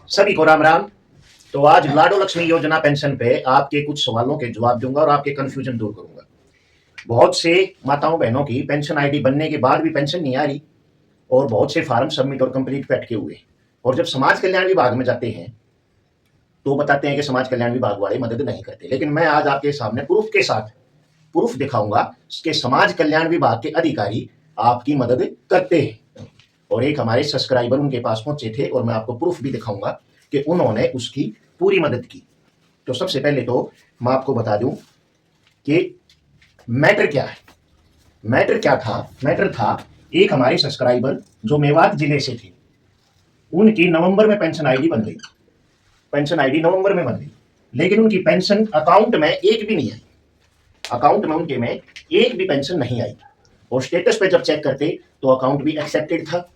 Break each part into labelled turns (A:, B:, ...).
A: सभी को राम राम। तो आज लाडो लक्ष्मी योजना पेंशन पे आपके कुछ सवालों के जवाब दूंगा और आपके कंफ्यूजन दूर करूंगा। बहुत से माताओं बहनों की पेंशन आईडी बनने के बाद भी पेंशन नहीं आ रही और बहुत से फार्म सबमिट और कंप्लीट पे अटके हुए, और जब समाज कल्याण विभाग में जाते हैं तो बताते हैं कि समाज कल्याण विभाग वाले मदद नहीं करते। लेकिन मैं आज आपके सामने प्रूफ के साथ प्रूफ दिखाऊंगा कि समाज कल्याण विभाग के अधिकारी आपकी मदद करते हैं। और एक हमारे सब्सक्राइबर उनके पास पहुंचे थे और मैं आपको प्रूफ भी दिखाऊंगा कि उन्होंने उसकी पूरी मदद की। तो सबसे पहले तो मैं आपको बता दूं कि मैटर क्या है। मैटर था एक हमारे सब्सक्राइबर जो मेवात जिले से थे, उनकी नवंबर में पेंशन आईडी बन गई। पेंशन आईडी नवंबर में बन गई, लेकिन उनकी पेंशन अकाउंट में एक भी नहीं आई। अकाउंट में उनके में एक भी पेंशन नहीं आई। और स्टेटस पे जब चेक करते तो अकाउंट भी एक्सेप्टेड था,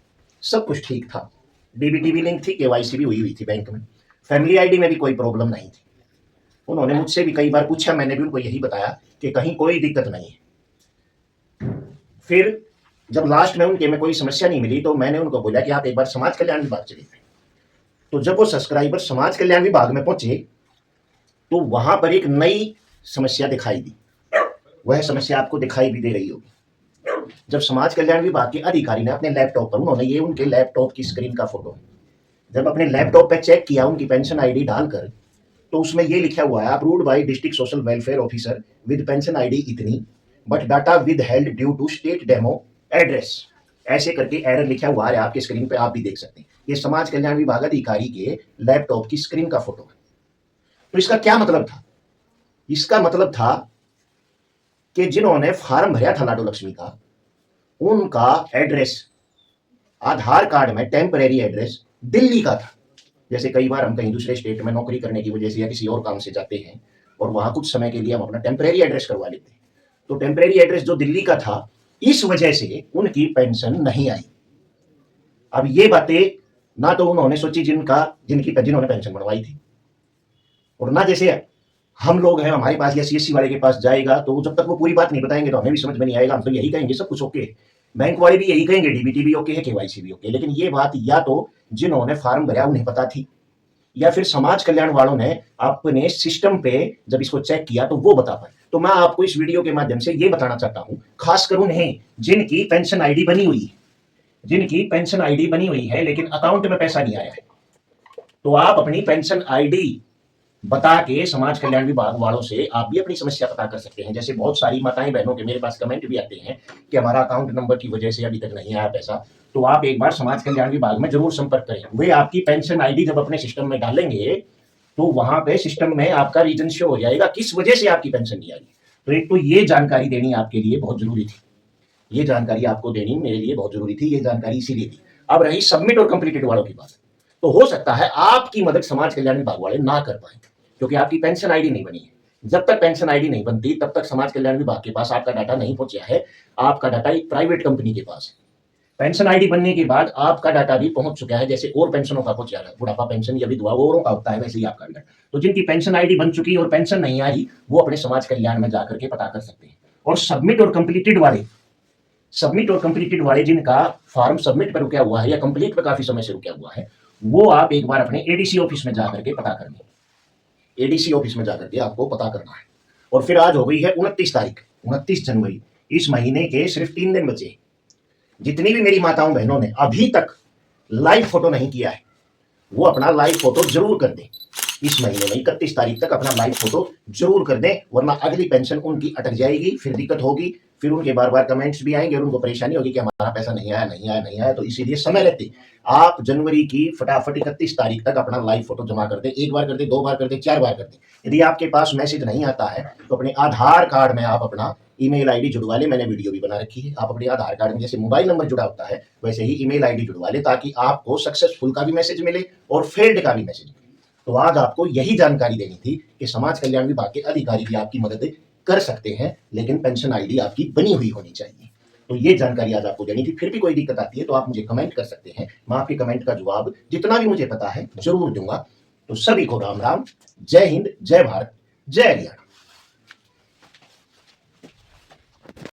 A: सब कुछ ठीक था, डीबीटी भी लिंक थी, केवाईसी भी हुई थी बैंक में, फैमिली आईडी में भी कोई प्रॉब्लम नहीं थी। उन्होंने मुझसे भी कई बार पूछा, मैंने भी उनको यही बताया कि कहीं कोई दिक्कत नहीं है। फिर जब लास्ट में उनके में कोई समस्या नहीं मिली तो मैंने उनको बोला कि आप एक बार समाज कल्याण विभाग चले जाए। तो जब वो सब्सक्राइबर समाज कल्याण विभाग में पहुंचे तो वहां पर एक नई समस्या दिखाई दी। वह समस्या आपको दिखाई भी दे रही होगी। जब समाज कल्याण विभाग के अधिकारी ने अपने लैपटॉप पर, उन्होंने ये उनके लैपटॉप की स्क्रीन का फोटो, जब अपने लैपटॉप पे चेक किया उनकी पेंशन आईडी डालकर, तो उसमें ये लिखा हुआ है approved by district social welfare officer with pension ID इतनी but data withheld due to state demo address, ऐसे करके एरर लिखा हुआ है आपके स्क्रीन पे, आप भी देख सकते हैं। ये समाज कल्याण विभाग अधिकारी के लैपटॉप की स्क्रीन का फोटो है। तो इसका क्या मतलब था? इसका मतलब था कि जिन्होंने फॉर्म भरा था लाडो लक्ष्मी का, उनका एड्रेस आधार कार्ड में टेम्परेरी एड्रेस दिल्ली का था। जैसे कई बार हम कहीं दूसरे स्टेट में नौकरी करने की वजह से या किसी और काम से जाते हैं और वहां कुछ समय के लिए हम अपना टेम्परेरी एड्रेस करवा लेते हैं, तो टेम्परेरी एड्रेस जो दिल्ली का था, इस वजह से उनकी पेंशन नहीं आई। अब ये बातें ना तो उन्होंने सोची जिन्होंने पेंशन बनवाई थी, और ना जैसे हम लोग हैं हमारे पास या सीएससी वाले के पास जाएगा तो जब तक वो पूरी बात नहीं बताएंगे तो हमें भी समझ में नहीं आएगा। हम तो यही कहेंगे सब कुछ ओके, बैंक वाले भी यही कहेंगे डीबीटी भी ओके है, केवाईसी भी ओके। लेकिन ये बात या तो जिन्होंने फॉर्म भरा उन्हें पता थी, या फिर समाज कल्याण वालों ने अपने सिस्टम पे जब इसको चेक किया तो वो बता पाए। तो मैं आपको इस वीडियो के माध्यम से ये बताना चाहता हूं, खासकर उन्हें जिनकी पेंशन आईडी बनी हुई है, लेकिन अकाउंट में पैसा नहीं आया है, तो आप अपनी पेंशन आईडी बता के समाज कल्याण विभाग वालों से आप भी अपनी समस्या पता कर सकते हैं। जैसे बहुत सारी माताएं बहनों के मेरे पास कमेंट भी आते हैं कि हमारा अकाउंट नंबर की वजह से अभी तक नहीं आया पैसा, तो आप एक बार समाज कल्याण विभाग में जरूर संपर्क करें। वे आपकी पेंशन आईडी जब अपने सिस्टम में डालेंगे तो वहां पे सिस्टम में आपका रीजन शो हो जाएगा किस वजह से आपकी पेंशन नहीं आई। तो एक तो ये जानकारी देनी आपके लिए बहुत जरूरी थी, ये जानकारी आपको देनी मेरे लिए बहुत जरूरी थी, ये जानकारी इसीलिए थी। अब रही सबमिट और कंप्लीटेड वालों की बात, तो हो सकता है आपकी मदद समाज कल्याण विभाग वाले ना कर पाए क्योंकि आपकी पेंशन आईडी नहीं बनी है। जब तक पेंशन आईडी नहीं बनती तब तक समाज कल्याण विभाग के पास आपका डाटा नहीं पहुंचा है, आपका डाटा एक प्राइवेट कंपनी के पास है। पेंशन आईडी बनने के बाद आपका डाटा भी पहुंच चुका है, जैसे और पेंशनों का पहुंच जाएगा, बुढ़ापा पेंशन या विधवा औरों का होता है, वैसे ही आपका भी डाटा। तो जिनकी पेंशन आईडी बन चुकी और पेंशन नहीं आ रही, वो अपने समाज कल्याण में जाकर के पता कर सकते हैं। और सबमिट और कंप्लीटेड वाले जिनका फॉर्म सबमिट पर रुका हुआ है या कंप्लीट पर काफी समय से रुका हुआ है, वो आप एक बार अपने एडीसी ऑफिस में जाकर के पता कर लें। एडीसी ऑफिस में जाकर के आपको पता करना है। और फिर आज हो गई है 29 तारीख, 29 जनवरी। इस महीने के सिर्फ 3 दिन बचे। जितनी भी मेरी माताओं बहनों ने अभी तक लाइव फोटो नहीं किया है, वो अपना लाइव फोटो जरूर कर दें। इस महीने में 31 तारीख तक अपना लाइव फोटो जरूर कर दें, वरना अगली पेंशन उनकी अटक जाएगी, फिर दिक्कत होगी, फिर उनके बार बार कमेंट्स भी आएंगे और उनको परेशानी होगी कि हमारा पैसा नहीं आया। तो इसीलिए समय रहते आप जनवरी की फटाफट 31 तारीख तक अपना लाइव फोटो जमा कर दें। 1 बार कर दें, 2 बार कर दें, 4 बार कर दें। यदि आपके पास मैसेज नहीं आता है तो अपने आधार कार्ड में आप अपना ईमेल आईडी जुड़वा ले। मैंने वीडियो भी बना रखी है। आप अपने आधार कार्ड में जैसे मोबाइल नंबर जुड़ा होता है वैसे ही ईमेल आईडी जुड़वा ले, ताकि आपको सक्सेसफुल का भी मैसेज मिले और फेल्ड का भी मैसेज मिले। तो आज आपको यही जानकारी देनी थी कि समाज कल्याण विभाग के अधिकारी भी आपकी मदद कर सकते हैं, लेकिन पेंशन आईडी आपकी बनी हुई होनी चाहिए। तो ये जानकारी आज आपको देनी थी। फिर भी कोई दिक्कत आती है तो आप मुझे कमेंट कर सकते हैं, मैं आपके कमेंट का जवाब जितना भी मुझे पता है जरूर दूंगा। तो सभी को राम राम, जय हिंद, जय भारत, जय हरियाणा।